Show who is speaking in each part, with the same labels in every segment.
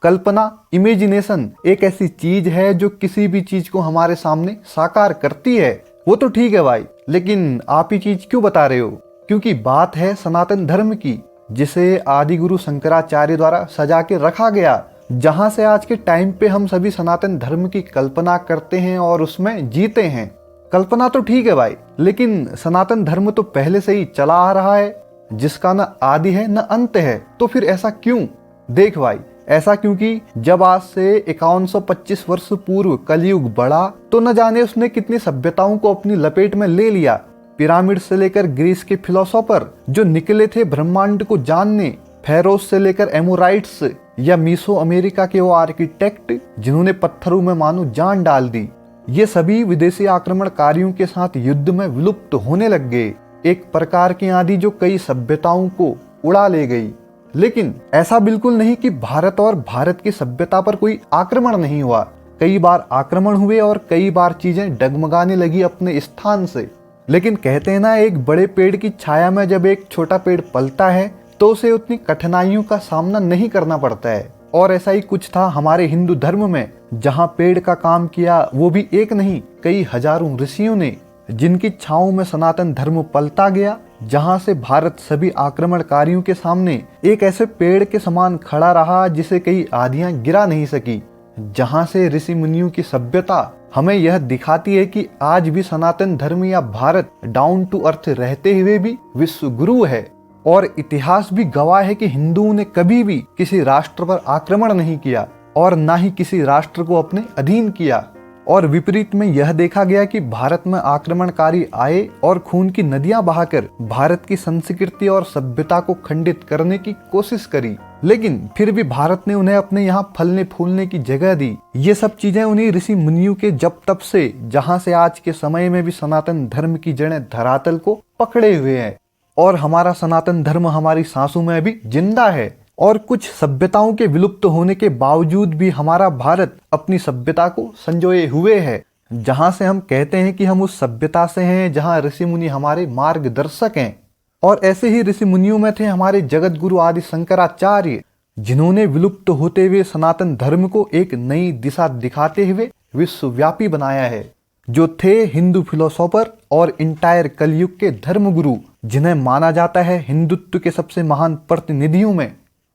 Speaker 1: कल्पना, imagination एक ऐसी चीज है जो किसी भी चीज को हमारे सामने साकार करती है। वो तो ठीक है भाई, लेकिन आप ये चीज क्यों बता रहे हो? क्योंकि बात है सनातन धर्म की, जिसे आदि गुरु शंकराचार्य द्वारा सजा के रखा गया, जहां से आज के टाइम पे हम सभी सनातन धर्म की कल्पना करते हैं और उसमें जीते हैं। कल्पना तो ठीक है भाई, लेकिन सनातन धर्म तो पहले से ही चला आ रहा है, जिसका न आदि है न अंत है। तो फिर ऐसा क्यों? देख भाई, ऐसा क्योंकि जब आज से 5125 वर्ष पूर्व कलयुग बढ़ा तो न जाने उसने कितनी सभ्यताओं को अपनी लपेट में ले लिया। पिरामिड से लेकर ग्रीस के फिलोसोफर जो निकले थे ब्रह्मांड को जानने, फेरोस से लेकर एमोराइट्स या मीसो अमेरिका के वो आर्किटेक्ट जिन्होंने पत्थरों में मानो जान डाल दी, ये सभी विदेशी आक्रमणकारियों के साथ युद्ध में विलुप्त होने लग गए। एक प्रकार की आंधी जो कई सभ्यताओं को उड़ा ले गई। लेकिन ऐसा बिल्कुल नहीं कि भारत और भारत की सभ्यता पर कोई आक्रमण नहीं हुआ। कई बार आक्रमण हुए और कई बार चीजें डगमगाने लगी अपने स्थान से। लेकिन कहते हैं ना, एक बड़े पेड़ की छाया में जब एक छोटा पेड़ पलता है तो उसे उतनी कठिनाइयों का सामना नहीं करना पड़ता है। और ऐसा ही कुछ था हमारे हिंदू धर्म में, जहां पेड़ का काम किया वो भी एक नहीं कई हजारों ऋषियों ने, जिनकी छांव में सनातन धर्म पलता गया, जहां से भारत सभी आक्रमणकारियों के सामने एक ऐसे पेड़ के समान खड़ा रहा जिसे कई आंधियां गिरा नहीं सकी। जहां से ऋषि मुनियों की सभ्यता हमें यह दिखाती है कि आज भी सनातन धर्म या भारत डाउन टू अर्थ रहते हुए भी विश्व गुरु है। और इतिहास भी गवाह है कि हिंदुओं ने कभी भी किसी राष्ट्र पर आक्रमण नहीं किया और ना ही किसी राष्ट्र को अपने अधीन किया। और विपरीत में यह देखा गया कि भारत में आक्रमणकारी आए और खून की नदियां बहाकर भारत की संस्कृति और सभ्यता को खंडित करने की कोशिश करी, लेकिन फिर भी भारत ने उन्हें अपने यहाँ फलने फूलने की जगह दी। ये सब चीजें उन्हीं ऋषि मुनियों के जब तब से, जहाँ से आज के समय में भी सनातन धर्म की जड़ें धरातल को पकड़े हुए हैं। और हमारा सनातन धर्म हमारी सांसों में भी जिंदा है। और कुछ सभ्यताओं के विलुप्त होने के बावजूद भी हमारा भारत अपनी सभ्यता को संजोए हुए है, जहां से हम कहते हैं कि हम उस सभ्यता से हैं जहां ऋषि मुनि हमारे मार्गदर्शक हैं। और ऐसे ही ऋषि मुनियों में थे हमारे जगत गुरु आदि शंकराचार्य, जिन्होंने विलुप्त होते हुए सनातन धर्म को एक नई दिशा दिखाते हुए विश्वव्यापी बनाया है, जो थे हिंदू फिलोसोफर और इंटायर कलयुग के धर्म गुरु, जिन्हें माना जाता है हिंदुत्व के सबसे महान प्रतिनिधियों में।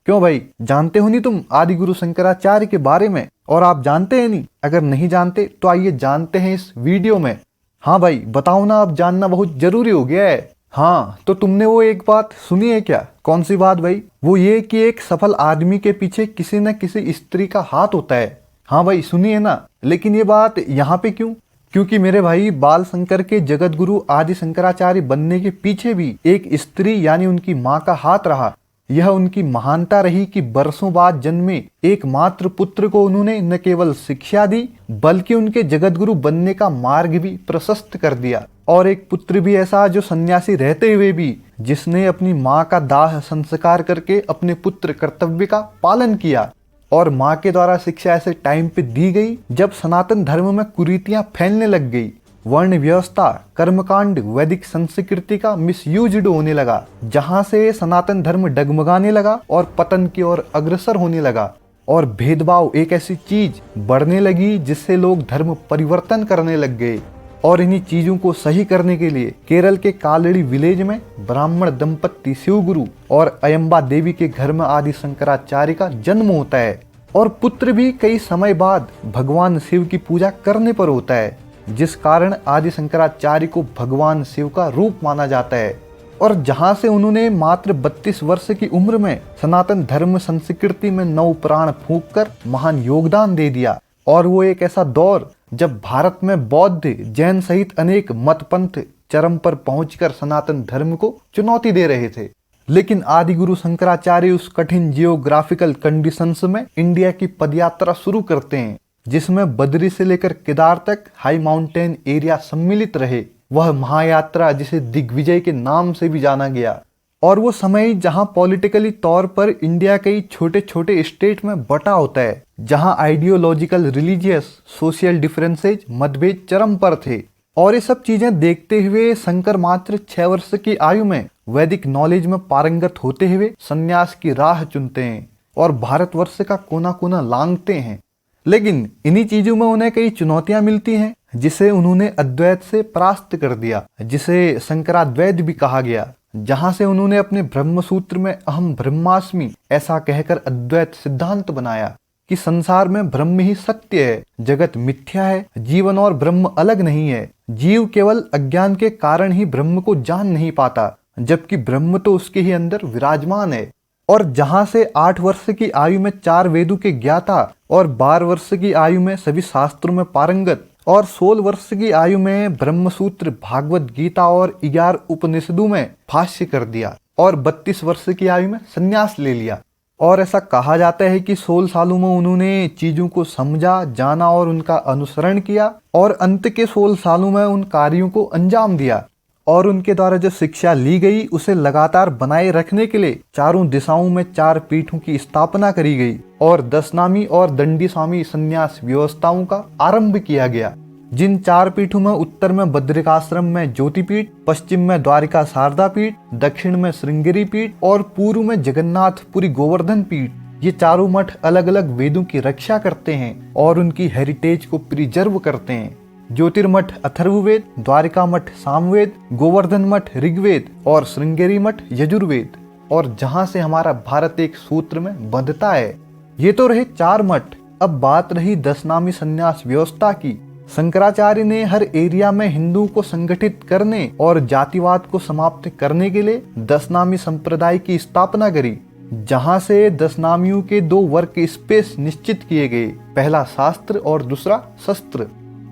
Speaker 1: क्यों भाई, जानते हो नहीं तुम आदि गुरु शंकराचार्य के बारे में? और आप जानते हैं नहीं? अगर नहीं जानते तो आइए जानते हैं इस वीडियो में। हाँ भाई बताओ ना, अब जानना बहुत जरूरी हो गया है। हाँ तो तुमने वो एक बात सुनी है क्या? कौन सी बात भाई? वो ये कि एक सफल आदमी के पीछे किसी न किसी स्त्री का हाथ होता है। हाँ भाई सुनिए ना, लेकिन ये बात यहाँ पे क्यों? क्योंकि मेरे भाई बाल शंकर के जगत गुरु आदि शंकराचार्य बनने के पीछे भी एक स्त्री यानी उनकी माँ का हाथ रहा। यह उनकी महानता रही कि बरसों बाद जन्मे एकमात्र पुत्र को उन्होंने न केवल शिक्षा दी बल्कि उनके जगत गुरु बनने का मार्ग भी प्रशस्त कर दिया। और एक पुत्र भी ऐसा जो सन्यासी रहते हुए भी जिसने अपनी माँ का दाह संस्कार करके अपने पुत्र कर्तव्य का पालन किया। और माँ के द्वारा शिक्षा ऐसे टाइम पे दी गई जब सनातन धर्म में कुरीतियां फैलने लग गई, वर्ण व्यवस्था, कर्मकांड, वैदिक संस्कृति का मिसयूज होने लगा, जहां से सनातन धर्म डगमगाने लगा और पतन की ओर अग्रसर होने लगा। और भेदभाव एक ऐसी चीज बढ़ने लगी जिससे लोग धर्म परिवर्तन करने लग गए। और इन्हीं चीजों को सही करने के लिए केरल के कालड़ी विलेज में ब्राह्मण दंपत्ति शिवगुरु और अयंबा देवी के घर में आदि शंकराचार्य का जन्म होता है। और पुत्र भी कई समय बाद भगवान शिव की पूजा करने पर होता है, जिस कारण आदि शंकराचार्य को भगवान शिव का रूप माना जाता है। और जहां से उन्होंने मात्र 32 वर्ष की उम्र में सनातन धर्म संस्कृति में नौ प्राण फूंक कर महान योगदान दे दिया। और वो एक ऐसा दौर जब भारत में बौद्ध, जैन सहित अनेक मत पंथ चरम पर पहुंचकर सनातन धर्म को चुनौती दे रहे थे। लेकिन आदि गुरु शंकराचार्य उस कठिन जियोग्राफिकल कंडीशंस में इंडिया की पदयात्रा शुरू करते हैं, जिसमें बद्री से लेकर केदार तक हाई माउंटेन एरिया सम्मिलित रहे। वह महायात्रा जिसे दिग्विजय के नाम से भी जाना गया। और वो समय जहां पॉलिटिकली तौर पर इंडिया कई छोटे छोटे स्टेट में बटा होता है, जहां आइडियोलॉजिकल, रिलीजियस, सोशल डिफरेंसेज, मतभेद चरम पर थे। और ये सब चीजें देखते हुए शंकर मात्र 6 वर्ष की आयु में वैदिक नॉलेज में पारंगत होते हुए संन्यास की राह चुनते हैं। और भारतवर्ष का कोना कोना लांघते हैं। लेकिन इन्हीं चीजों में उन्हें कई चुनौतियां मिलती हैं, जिसे उन्होंने अद्वैत से परास्त कर दिया, जिसे शंकराद्वैत भी कहा गया, जहां से उन्होंने अपने ब्रह्म सूत्र में अहम ब्रह्मास्मि ऐसा कहकर अद्वैत सिद्धांत बनाया कि संसार में ब्रह्म ही सत्य है, जगत मिथ्या है, जीवन और ब्रह्म अलग नहीं है। जीव केवल अज्ञान के कारण ही ब्रह्म को जान नहीं पाता, जबकि ब्रह्म तो उसके ही अंदर विराजमान है। और जहां से 8 वर्ष की आयु में 4 वेदों के ज्ञाता और 12 वर्ष की आयु में सभी शास्त्रों में पारंगत और 16 वर्ष की आयु में ब्रह्मसूत्र, भागवत गीता और 11 उपनिषदों में भाष्य कर दिया और 32 वर्ष की आयु में संन्यास ले लिया। और ऐसा कहा जाता है कि 16 सालों में उन्होंने चीजों को समझा, जाना और उनका अनुसरण किया और अंत के 16 सालों में उन कार्यों को अंजाम दिया। और उनके द्वारा जो शिक्षा ली गई उसे लगातार बनाए रखने के लिए चारों दिशाओं में 4 पीठों की स्थापना करी गई और दशनामी और दंडी स्वामी संन्यास व्यवस्थाओं का आरंभ किया गया। जिन 4 पीठों में उत्तर में बद्रिकाश्रम में ज्योतिपीठ, पश्चिम में द्वारिका शारदा पीठ, दक्षिण में श्रृंगेरी पीठ और पूर्व में जगन्नाथपुरी गोवर्धन पीठ, ये चारों मठ अलग अलग वेदों की रक्षा करते हैं और उनकी हेरिटेज को प्रिजर्व करते हैं। ज्योतिर्मठ अथर्ववेद, द्वारिका मठ सामवेद, गोवर्धन मठ ऋग्वेद और श्रृंगेरी मठ यजुर्वेद, और जहां से हमारा भारत एक सूत्र में बंधता है। ये तो रहे 4 मठ। अब बात रही दशनामी संन्यास व्यवस्था की। शंकराचार्य ने हर एरिया में हिंदुओं को संगठित करने और जातिवाद को समाप्त करने के लिए दशनामी संप्रदाय की स्थापना करी, जहां से दशनामियों के 2 वर्क स्पेस निश्चित किए गए, पहला शास्त्र और दूसरा शस्त्र।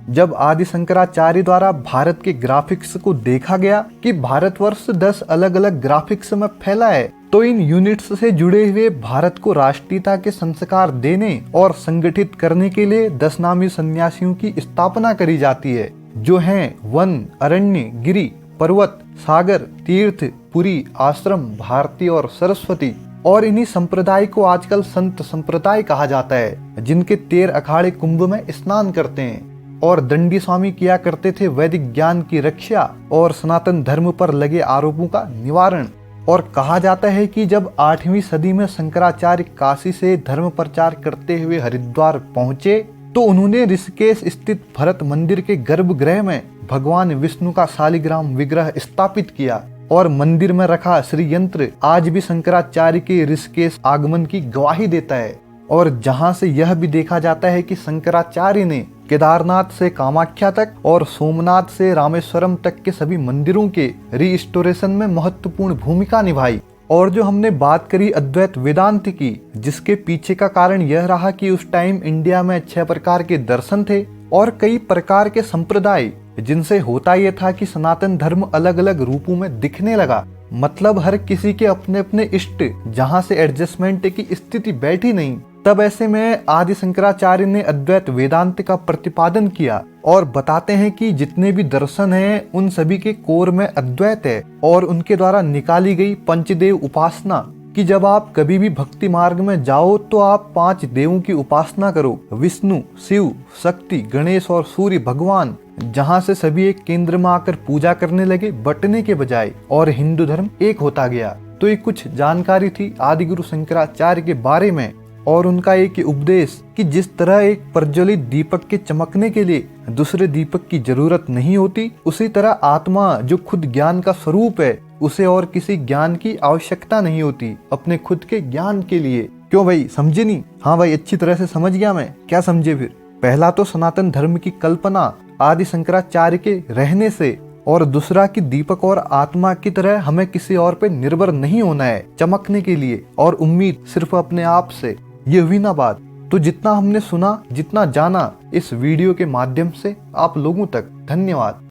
Speaker 1: जब आदि शंकराचार्य द्वारा भारत के ग्राफिक्स को देखा गया कि भारतवर्ष 10 अलग अलग ग्राफिक्स में फैला है, तो इन यूनिट्स से जुड़े हुए भारत को राष्ट्रीयता के संस्कार देने और संगठित करने के लिए दशनामी सन्यासियों की स्थापना करी जाती है, जो हैं वन, अरण्य, गिरि, पर्वत, सागर, तीर्थ, पुरी, आश्रम, भारती और सरस्वती। और इन्हीं संप्रदाय को आजकल संत संप्रदाय कहा जाता है, जिनके 13 अखाड़े कुंभ में स्नान करते हैं। और दंडी स्वामी किया करते थे वैदिक ज्ञान की रक्षा और सनातन धर्म पर लगे आरोपों का निवारण। और कहा जाता है कि जब 8वीं सदी में शंकराचार्य काशी से धर्म प्रचार करते हुए हरिद्वार पहुंचे, तो उन्होंने ऋषिकेश स्थित भरत मंदिर के गर्भगृह में भगवान विष्णु का शालिग्राम विग्रह स्थापित किया। और मंदिर में रखा श्री यंत्र आज भी शंकराचार्य के ऋषिकेश आगमन की गवाही देता है। और जहां से यह भी देखा जाता है कि शंकराचार्य ने केदारनाथ से कामाख्या तक और सोमनाथ से रामेश्वरम तक के सभी मंदिरों के रिस्टोरेशन में महत्वपूर्ण भूमिका निभाई। और जो हमने बात करी अद्वैत वेदांत की, जिसके पीछे का कारण यह रहा कि उस टाइम इंडिया में 6 प्रकार के दर्शन थे और कई प्रकार के संप्रदाय, जिनसे होता यह था कि सनातन धर्म अलग अलग रूपों में दिखने लगा। मतलब हर किसी के अपने अपने इष्ट, जहां से एडजस्टमेंट की स्थिति बैठी नहीं। तब ऐसे में आदि शंकराचार्य ने अद्वैत वेदांत का प्रतिपादन किया और बताते हैं कि जितने भी दर्शन हैं उन सभी के कोर में अद्वैत है। और उनके द्वारा निकाली गई पंचदेव उपासना कि जब आप कभी भी भक्ति मार्ग में जाओ तो आप 5 देवों की उपासना करो, विष्णु, शिव, शक्ति, गणेश और सूर्य भगवान, जहां से सभी एक केंद्र में आकर पूजा करने लगे बटने के बजाय, और हिंदू धर्म एक होता गया। तो ये कुछ जानकारी थी आदि गुरु शंकराचार्य के बारे में और उनका एक उपदेश कि जिस तरह एक प्रज्वलित दीपक के चमकने के लिए दूसरे दीपक की जरूरत नहीं होती, उसी तरह आत्मा जो खुद ज्ञान का स्वरूप है, उसे और किसी ज्ञान की आवश्यकता नहीं होती अपने खुद के ज्ञान के लिए। क्यों भाई, समझे नहीं? हाँ भाई, अच्छी तरह से समझ गया मैं। क्या समझे फिर? पहला तो सनातन धर्म की कल्पना आदि शंकराचार्य के रहने से, और दूसरा कि दीपक और आत्मा की तरह हमें किसी और पे निर्भर नहीं होना है चमकने के लिए, और उम्मीद सिर्फ अपने आप से। ये हुई ना बात। तो जितना हमने सुना, जितना जाना इस वीडियो के माध्यम से आप लोगों तक, धन्यवाद।